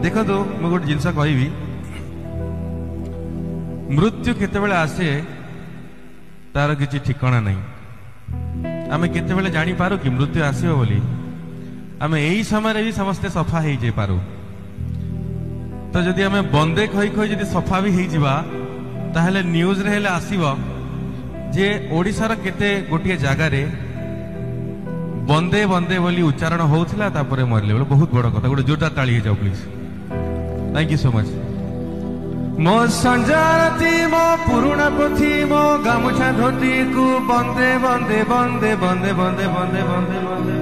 देखो मैं गोटे जिनस कहबी मृत्यु केतेबेले आसे तार किसी ठिकाना नहीं। आमे केतेबेले जानी पारू कि मृत्यु आसीबो बोली। आमे एही समय भी समस्ते सफा हो जाई पारू। तो जदि आमे बंदे खई खई जदि सफा भी हो जिबा ताहले न्यूज रे हेले आसीबो जे ओडिसार केते गोटिए जागा रे बंदे बंदे बोली उच्चारण होउथिला तापरे मरले बोले। बहुत बड़ कथा। गोटे जोरदार ताली हो जाओ please. Thank you so much. मो संजाती मो पुरुणा पोथी मो गामुछा धोती को बंदे बंदे बंदे बंदे बंदे बंदे बंदे बंदे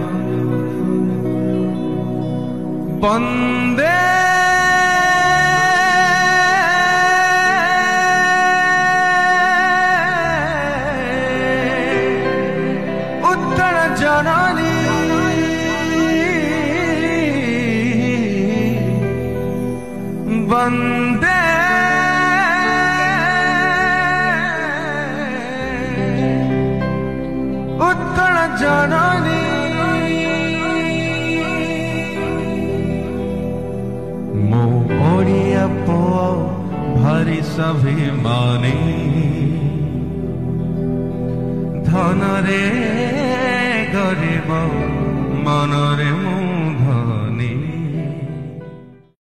बंदे उत्तर जननी वंदे उत्तर जननी मो ओडिया पो भारी स्वाभिमानी धन रे गरीब मन रे मु धनी